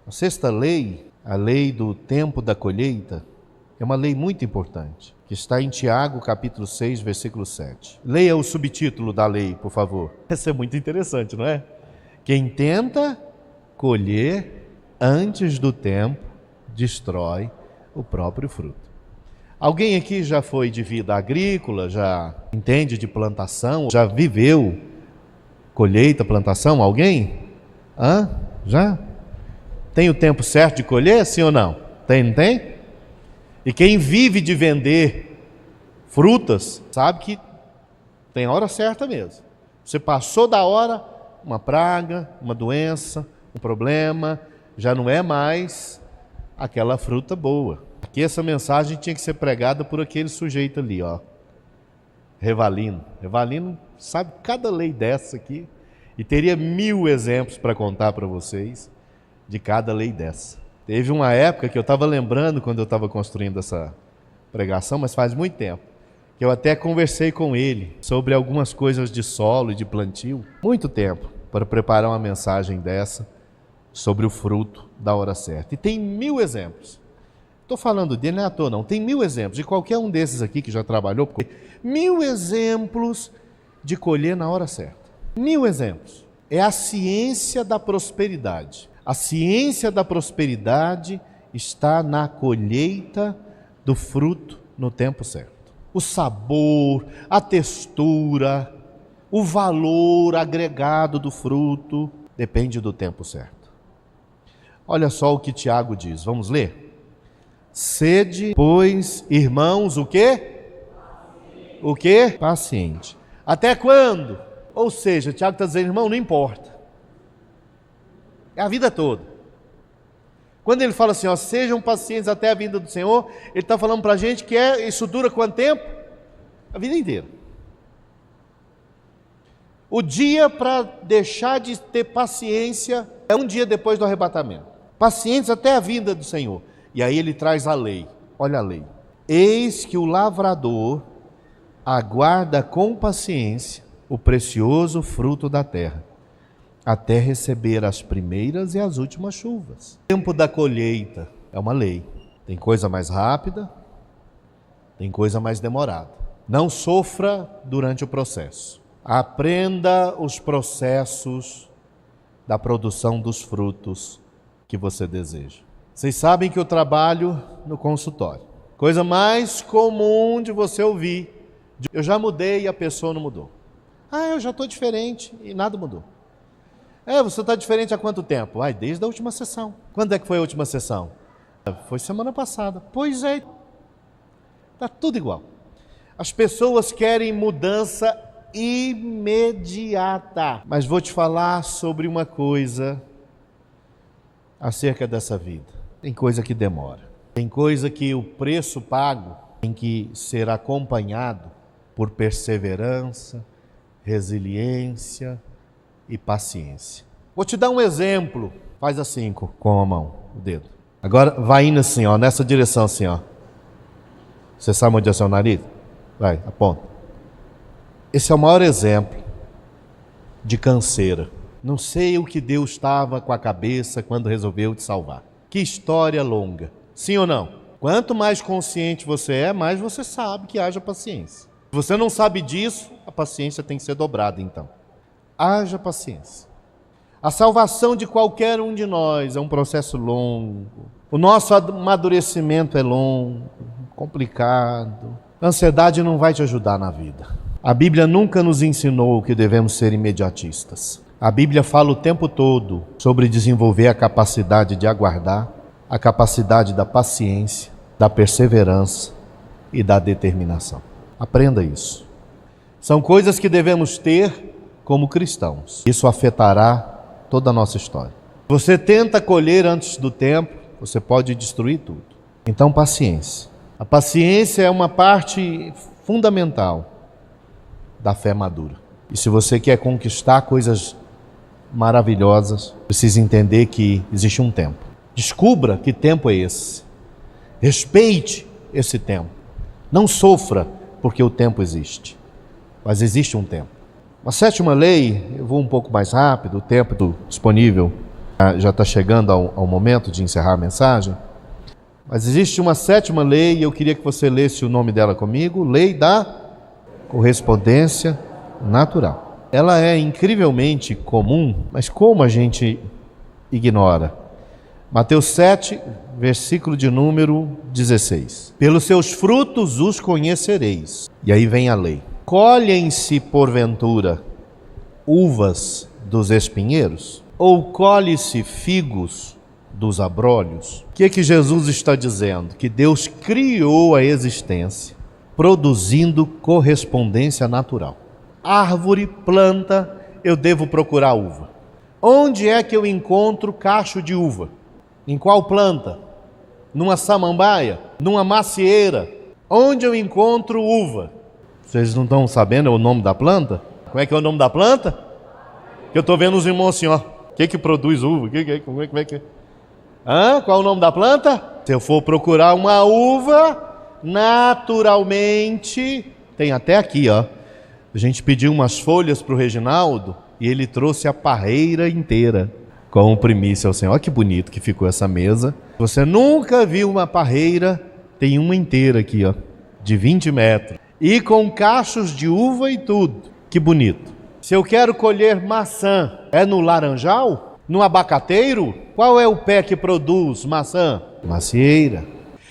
A sexta lei, a lei do tempo da colheita, é uma lei muito importante, que está em Tiago, capítulo 6, versículo 7. Leia o subtítulo da lei, por favor. Isso é muito interessante, não é? Quem tenta colher antes do tempo, destrói o próprio fruto. Alguém aqui já foi de vida agrícola, já entende de plantação, já viveu colheita, plantação? Alguém? Já? Tem o tempo certo de colher, sim ou não? Tem, não tem? E quem vive de vender frutas, sabe que tem a hora certa mesmo. Você passou da hora, uma praga, uma doença, um problema, já não é mais aquela fruta boa. Aqui essa mensagem tinha que ser pregada por aquele sujeito ali, ó. Revalino. Revalino sabe cada lei dessa aqui e teria 1000 exemplos para contar para vocês de cada lei dessa. Teve uma época que eu estava lembrando quando eu estava construindo essa pregação, mas faz muito tempo, que eu até conversei com ele sobre algumas coisas de solo e de plantio. Muito tempo para preparar uma mensagem dessa sobre o fruto da hora certa. E tem 1000 exemplos. Estou falando dele, não é à toa não, tem 1000 exemplos, de qualquer um desses aqui que já trabalhou, 1000 exemplos de colher na hora certa. 1000 exemplos. É a ciência da prosperidade. A ciência da prosperidade está na colheita do fruto no tempo certo. O sabor, a textura, o valor agregado do fruto depende do tempo certo. Olha só o que Tiago diz, vamos ler? Sede, pois, irmãos, o quê? O quê? Paciente. Até quando? Ou seja, Tiago está dizendo, irmão, não importa. É a vida toda. Quando ele fala assim, ó, sejam pacientes até a vinda do Senhor, ele está falando para a gente que isso dura quanto tempo? A vida inteira. O dia para deixar de ter paciência é um dia depois do arrebatamento. Pacientes até a vinda do Senhor. E aí ele traz a lei. Olha a lei. Eis que o lavrador aguarda com paciência o precioso fruto da terra, até receber as primeiras e as últimas chuvas. O tempo da colheita é uma lei. Tem coisa mais rápida, tem coisa mais demorada. Não sofra durante o processo. Aprenda os processos da produção dos frutos que você deseja. Vocês sabem que eu trabalho no consultório. Coisa mais comum de você ouvir. Eu já mudei e a pessoa não mudou. Eu já estou diferente e nada mudou. Você está diferente há quanto tempo? Desde a última sessão. Quando é que foi a última sessão? Foi semana passada. Pois é. Está tudo igual. As pessoas querem mudança imediata. Mas vou te falar sobre uma coisa acerca dessa vida. Tem coisa que demora. Tem coisa que o preço pago tem que ser acompanhado por perseverança, resiliência e paciência. Vou te dar um exemplo. Faz assim com a mão, o dedo. Agora vai indo assim, ó, nessa direção assim, ó. Você sabe onde é o seu nariz? Vai, aponta. Esse é o maior exemplo de canseira. Não sei o que Deus estava com a cabeça quando resolveu te salvar. Que história longa. Sim ou não? Quanto mais consciente você é, mais você sabe que haja paciência. Se você não sabe disso, a paciência tem que ser dobrada então. Haja paciência. A salvação de qualquer um de nós é um processo longo. O nosso amadurecimento é longo, complicado. A ansiedade não vai te ajudar na vida. A Bíblia nunca nos ensinou que devemos ser imediatistas. A Bíblia fala o tempo todo sobre desenvolver a capacidade de aguardar, a capacidade da paciência, da perseverança e da determinação. Aprenda isso. São coisas que devemos ter como cristãos. Isso afetará toda a nossa história. Você tenta colher antes do tempo, você pode destruir tudo. Então, paciência. A paciência é uma parte fundamental da fé madura. E se você quer conquistar coisas maravilhosas, precisa entender que existe um tempo. Descubra que tempo é esse. Respeite esse tempo. Não sofra porque o tempo existe, mas existe um tempo. A sétima lei, eu vou um pouco mais rápido, o tempo disponível já está chegando ao momento de encerrar a mensagem. Mas existe uma sétima lei e eu queria que você lesse o nome dela comigo, lei da correspondência natural. Ela é incrivelmente comum, mas como a gente ignora? Mateus 7, versículo de número 16. Pelos seus frutos os conhecereis. E aí vem a lei. Colhem-se, porventura, uvas dos espinheiros? Ou colhe-se figos dos abrolhos? O que Jesus está dizendo? Que Deus criou a existência produzindo correspondência natural. Árvore, planta, eu devo procurar uva. Onde é que eu encontro cacho de uva? Em qual planta? Numa samambaia? Numa macieira? Onde eu encontro uva? Vocês não estão sabendo o nome da planta? Como é que é o nome da planta? Que eu estou vendo os irmãos assim, ó. O que produz uva? Como é que é? Qual é o nome da planta? Se eu for procurar uma uva, naturalmente, tem até aqui, ó. A gente pediu umas folhas para o Reginaldo e ele trouxe a parreira inteira como primícia ao Senhor. Olha que bonito que ficou essa mesa. Você nunca viu uma parreira, tem uma inteira aqui, ó, de 20 metros. E com cachos de uva e tudo. Que bonito. Se eu quero colher maçã, é no laranjal? No abacateiro? Qual é o pé que produz maçã? Macieira.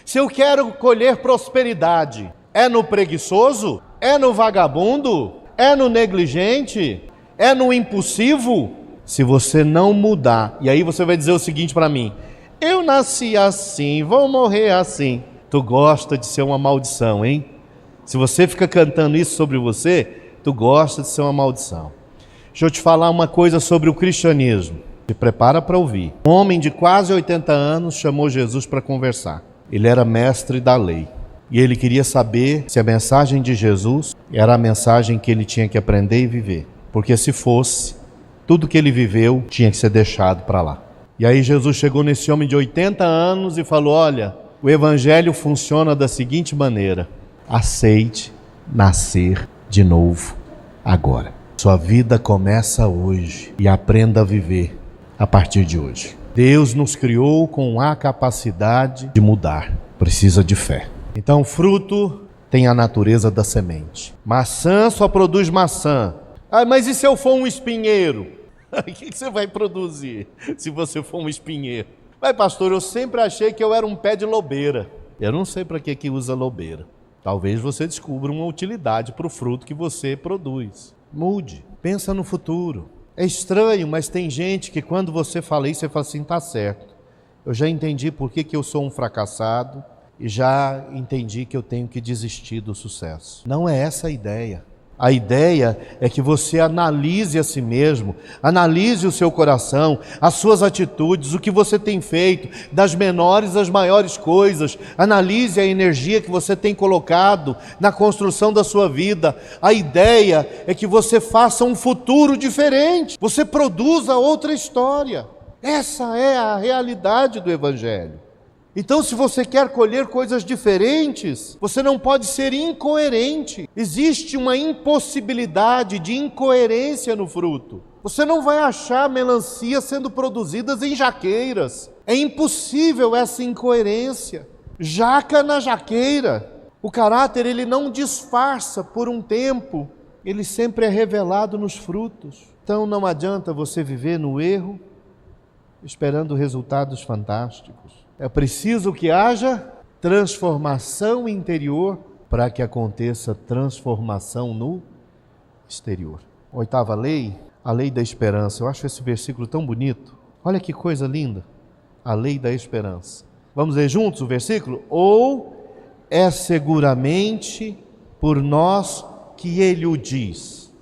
Se eu quero colher prosperidade, é no preguiçoso? É no vagabundo? É no negligente? É no impulsivo? Se você não mudar, e aí você vai dizer o seguinte para mim: eu nasci assim, vou morrer assim. Tu gosta de ser uma maldição, hein? Se você fica cantando isso sobre você, tu gosta de ser uma maldição. Deixa eu te falar uma coisa sobre o cristianismo. Se prepara para ouvir. Um homem de quase 80 anos chamou Jesus para conversar. Ele era mestre da lei. E ele queria saber se a mensagem de Jesus era a mensagem que ele tinha que aprender e viver. Porque se fosse, tudo que ele viveu tinha que ser deixado para lá. E aí Jesus chegou nesse homem de 80 anos e falou: olha, o evangelho funciona da seguinte maneira: aceite nascer de novo agora. Sua vida começa hoje e aprenda a viver a partir de hoje. Deus nos criou com a capacidade de mudar. Precisa de fé. Então, fruto tem a natureza da semente. Maçã só produz maçã. Mas e se eu for um espinheiro? O que você vai produzir se você for um espinheiro? Mas pastor, eu sempre achei que eu era um pé de lobeira. Eu não sei para que usa lobeira. Talvez você descubra uma utilidade para o fruto que você produz. Mude, pensa no futuro. É estranho, mas tem gente que quando você fala isso, você fala assim: tá certo. Eu já entendi por que eu sou um fracassado e já entendi que eu tenho que desistir do sucesso. Não é essa a ideia. A ideia é que você analise a si mesmo, analise o seu coração, as suas atitudes, o que você tem feito, das menores às maiores coisas. Analise a energia que você tem colocado na construção da sua vida. A ideia é que você faça um futuro diferente, você produza outra história. Essa é a realidade do Evangelho. Então, se você quer colher coisas diferentes, você não pode ser incoerente. Existe uma impossibilidade de incoerência no fruto. Você não vai achar melancia sendo produzidas em jaqueiras. É impossível essa incoerência. Jaca na jaqueira. O caráter, ele não disfarça por um tempo. Ele sempre é revelado nos frutos. Então, não adianta você viver no erro, esperando resultados fantásticos. É preciso que haja transformação interior para que aconteça transformação no exterior. Oitava lei, a lei da esperança. Eu acho esse versículo tão bonito. Olha que coisa linda. A lei da esperança. Vamos ler juntos o versículo? Ou é seguramente por nós que ele o diz.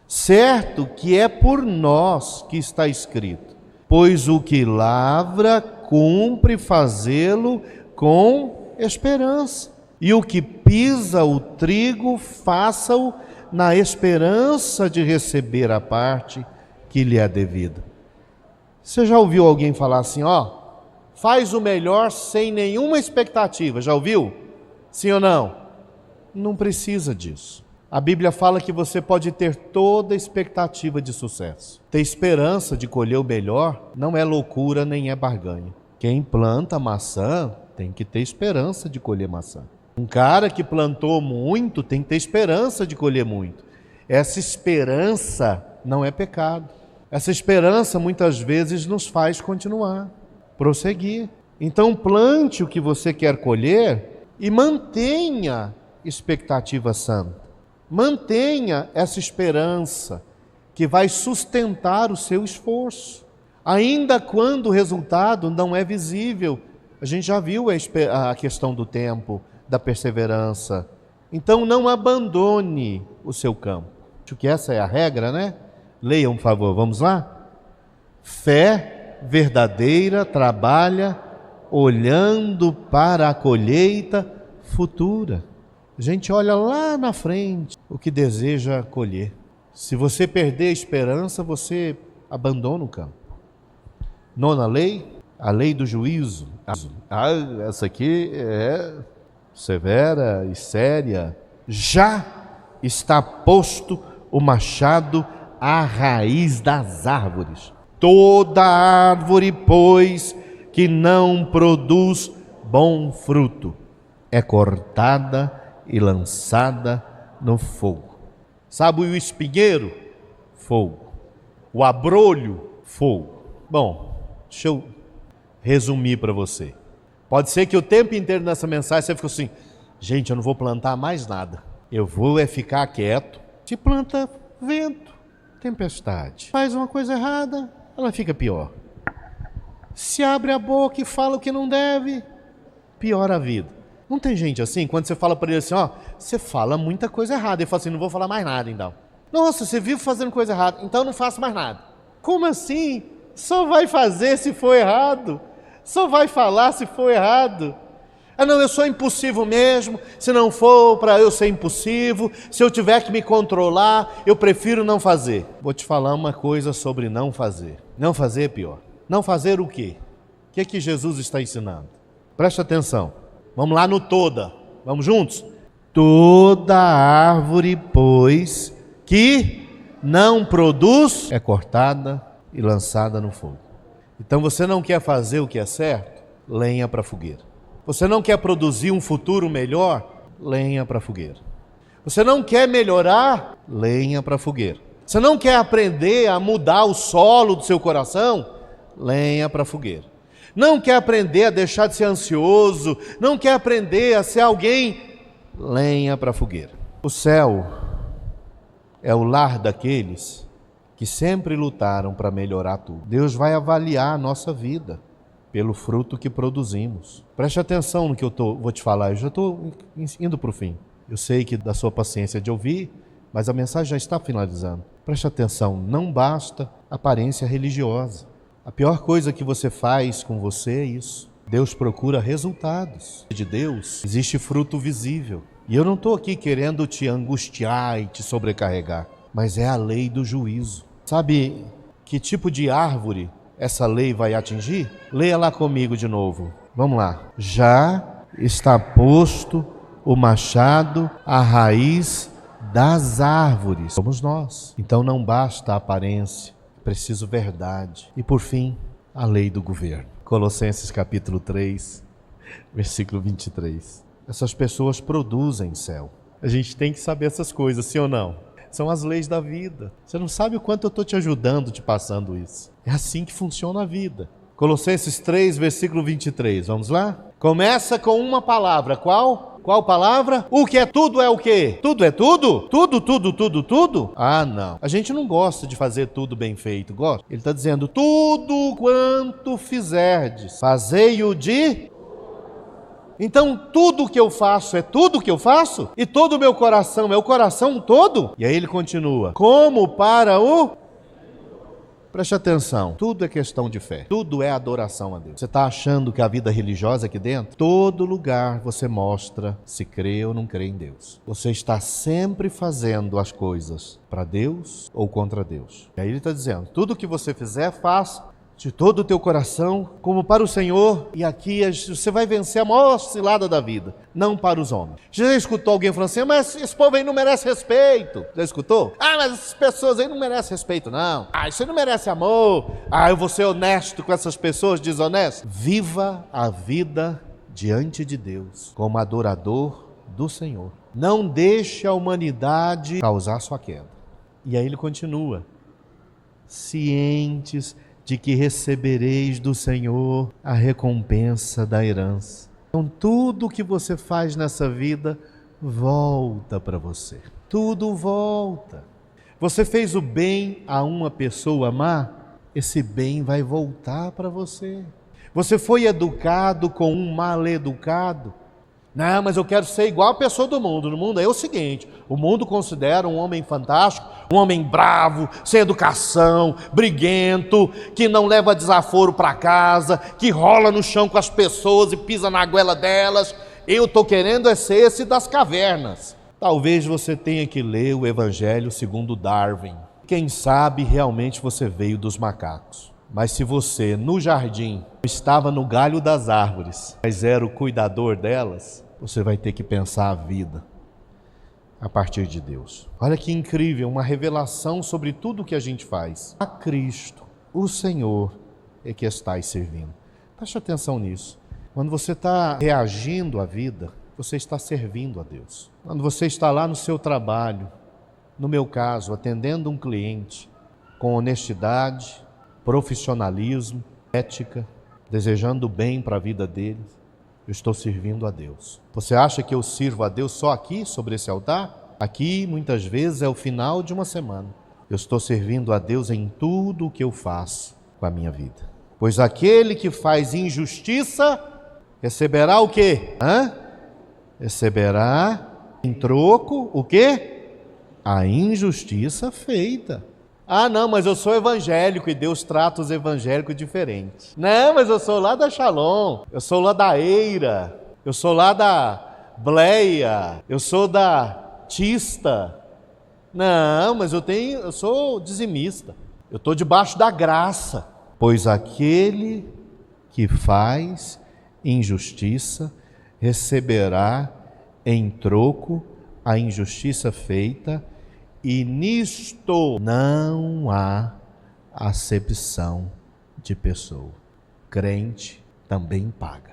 Certo que é por nós que está escrito. Pois o que lavra, cumpre fazê-lo com esperança. E o que pisa o trigo, faça-o na esperança de receber a parte que lhe é devida. Você já ouviu alguém falar assim, ó, faz o melhor sem nenhuma expectativa, já ouviu? Sim ou não? Não precisa disso. A Bíblia fala que você pode ter toda a expectativa de sucesso. Ter esperança de colher o melhor não é loucura nem é barganha. Quem planta maçã tem que ter esperança de colher maçã. Um cara que plantou muito tem que ter esperança de colher muito. Essa esperança não é pecado. Essa esperança muitas vezes nos faz continuar, prosseguir. Então plante o que você quer colher e mantenha expectativa santa. Mantenha essa esperança que vai sustentar o seu esforço. Ainda quando o resultado não é visível. A gente já viu a questão do tempo, da perseverança. Então não abandone o seu campo. Acho que essa é a regra, né? Leiam, por favor, vamos lá? Fé verdadeira trabalha olhando para a colheita futura. A gente olha lá na frente o que deseja colher. Se você perder a esperança, você abandona o campo. Nona lei, a lei do juízo. Essa aqui é severa e séria. Já está posto o machado à raiz das árvores. Toda árvore, pois, que não produz bom fruto, é cortada e lançada no fogo. Sabe o espinheiro? Fogo. O abrolho? Fogo. Bom, deixa eu resumir para você. Pode ser que o tempo inteiro nessa mensagem você ficou assim, gente, eu não vou plantar mais nada. Eu vou ficar quieto. Se planta vento, tempestade. Faz uma coisa errada, ela fica pior. Se abre a boca e fala o que não deve, piora a vida. Não tem gente assim, quando você fala para ele assim, ó, você fala muita coisa errada. Ele fala assim, não vou falar mais nada então. Nossa, você vive fazendo coisa errada, então eu não faço mais nada. Como assim? Só vai fazer se for errado. Só vai falar se for errado. Ah não, eu sou impulsivo mesmo, se não for para eu ser impulsivo, se eu tiver que me controlar, eu prefiro não fazer. Vou te falar uma coisa sobre não fazer. Não fazer é pior. Não fazer o quê? O que é que Jesus está ensinando? Preste atenção. Vamos lá no toda. Vamos juntos? Toda árvore, pois, que não produz, é cortada e lançada no fogo. Então você não quer fazer o que é certo? Lenha para a fogueira. Você não quer produzir um futuro melhor? Lenha para a fogueira. Você não quer melhorar? Lenha para a fogueira. Você não quer aprender a mudar o solo do seu coração? Lenha para a fogueira. Não quer aprender a deixar de ser ansioso? Não quer aprender a ser alguém? Lenha para a fogueira. O céu é o lar daqueles que sempre lutaram para melhorar tudo. Deus vai avaliar a nossa vida pelo fruto que produzimos. Preste atenção no que eu vou te falar, eu já estou indo para o fim. Eu sei que da sua paciência de ouvir, mas a mensagem já está finalizando. Preste atenção, não basta aparência religiosa. A pior coisa que você faz com você é isso. Deus procura resultados. De Deus existe fruto visível. E eu não estou aqui querendo te angustiar e te sobrecarregar, mas é a lei do juízo. Sabe que tipo de árvore essa lei vai atingir? Leia lá comigo de novo. Vamos lá. Já está posto o machado à raiz das árvores. Somos nós. Então não basta a aparência, é preciso verdade. E por fim, a lei do governo. Colossenses capítulo 3, versículo 23. Essas pessoas produzem céu. A gente tem que saber essas coisas, sim ou não? São as leis da vida. Você não sabe o quanto eu estou te ajudando, te passando isso. É assim que funciona a vida. Colossenses 3, versículo 23. Vamos lá? Começa com uma palavra. Qual? Qual palavra? O que é tudo é o quê? Tudo é tudo? Tudo, tudo, tudo, tudo? Ah, não. A gente não gosta de fazer tudo bem feito, gosta? Ele está dizendo, tudo quanto fizerdes, fazei-o de... Então, tudo que eu faço é tudo que eu faço? E todo o meu coração é o coração todo? E aí ele continua. Como para o... Preste atenção, tudo é questão de fé, tudo é adoração a Deus. Você está achando que a vida religiosa aqui dentro? Todo lugar você mostra se crê ou não crê em Deus. Você está sempre fazendo as coisas para Deus ou contra Deus. E aí ele está dizendo, tudo que você fizer, faça de todo o teu coração, como para o Senhor, e aqui você vai vencer a maior cilada da vida, não para os homens. Já escutou alguém falando assim, mas esse povo aí não merece respeito? Já escutou? Ah, mas essas pessoas aí não merecem respeito, não. Ah, isso aí não merece amor. Ah, eu vou ser honesto com essas pessoas desonestas. Viva a vida diante de Deus, como adorador do Senhor. Não deixe a humanidade causar sua queda. E aí ele continua, cientes de que recebereis do Senhor a recompensa da herança. Então tudo que você faz nessa vida volta para você. Tudo volta. Você fez o bem a uma pessoa má, esse bem vai voltar para você. Você foi educado com um mal educado. Não, mas eu quero ser igual a pessoa do mundo. No mundo é o seguinte, o mundo considera um homem fantástico, um homem bravo, sem educação, briguento, que não leva desaforo para casa, que rola no chão com as pessoas e pisa na goela delas. Eu estou querendo ser esse das cavernas. Talvez você tenha que ler o Evangelho segundo Darwin. Quem sabe realmente você veio dos macacos. Mas se você, no jardim, estava no galho das árvores, mas era o cuidador delas, você vai ter que pensar a vida a partir de Deus. Olha que incrível, uma revelação sobre tudo o que a gente faz. A Cristo, o Senhor, é que estáis servindo. Preste atenção nisso. Quando você está reagindo à vida, você está servindo a Deus. Quando você está lá no seu trabalho, no meu caso, atendendo um cliente com honestidade, profissionalismo, ética, desejando o bem para a vida deles, eu estou servindo a Deus. Você acha que eu sirvo a Deus só aqui, sobre esse altar? Aqui, muitas vezes, é o final de uma semana. Eu estou servindo a Deus em tudo o que eu faço com a minha vida. Pois aquele que faz injustiça, receberá o quê? Receberá em troco o quê? A injustiça feita. Ah, não, mas eu sou evangélico e Deus trata os evangélicos diferente. Não, mas eu sou lá da Shalom, eu sou lá da Eira, eu sou lá da Bleia, eu sou da Tista. Não, mas eu sou dizimista, eu estou debaixo da graça. Pois aquele que faz injustiça receberá em troco a injustiça feita, e nisto não há acepção de pessoa. Crente também paga.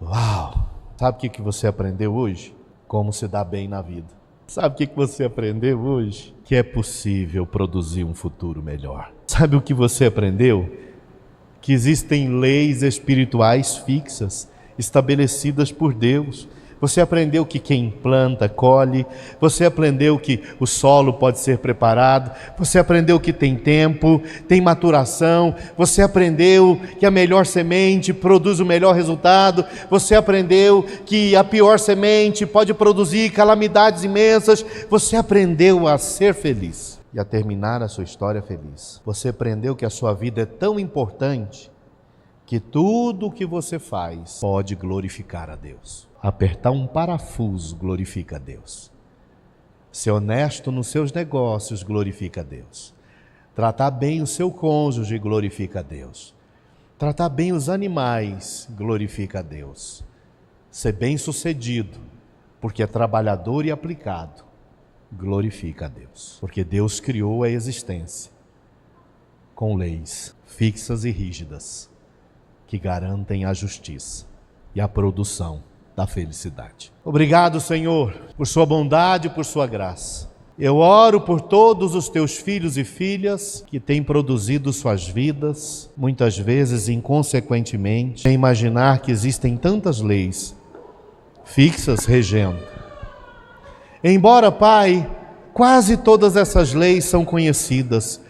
Uau! Sabe o que você aprendeu hoje? Como se dar bem na vida. Sabe o que você aprendeu hoje? Que é possível produzir um futuro melhor. Sabe o que você aprendeu? Que existem leis espirituais fixas, estabelecidas por Deus. Você aprendeu que quem planta, colhe. Você aprendeu que o solo pode ser preparado. Você aprendeu que tem tempo, tem maturação. Você aprendeu que a melhor semente produz o melhor resultado. Você aprendeu que a pior semente pode produzir calamidades imensas. Você aprendeu a ser feliz e a terminar a sua história feliz. Você aprendeu que a sua vida é tão importante que tudo o que você faz pode glorificar a Deus. Apertar um parafuso glorifica a Deus. Ser honesto nos seus negócios glorifica a Deus. Tratar bem o seu cônjuge glorifica a Deus. Tratar bem os animais glorifica a Deus. Ser bem-sucedido, porque é trabalhador e aplicado, glorifica a Deus. Porque Deus criou a existência com leis fixas e rígidas que garantem a justiça e a produção da felicidade. Obrigado, Senhor, por sua bondade e por sua graça. Eu oro por todos os teus filhos e filhas que têm produzido suas vidas, muitas vezes inconsequentemente, sem imaginar que existem tantas leis fixas regendo. Embora, Pai, quase todas essas leis são conhecidas,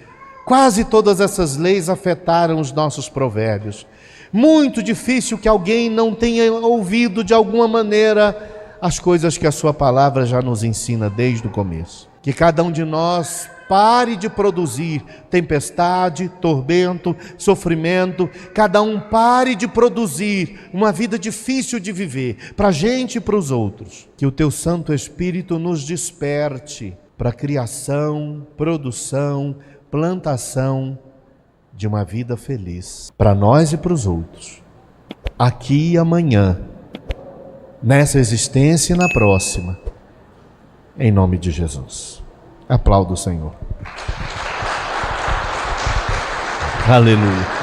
quase todas essas leis afetaram os nossos provérbios. Muito difícil que alguém não tenha ouvido de alguma maneira as coisas que a sua palavra já nos ensina desde o começo. Que cada um de nós pare de produzir tempestade, tormento, sofrimento. Cada um pare de produzir uma vida difícil de viver, para a gente e para os outros. Que o Teu Santo Espírito nos desperte para a criação, produção, plantação de uma vida feliz, para nós e para os outros, aqui e amanhã, nessa existência e na próxima, em nome de Jesus. Aplauda o Senhor. Aleluia.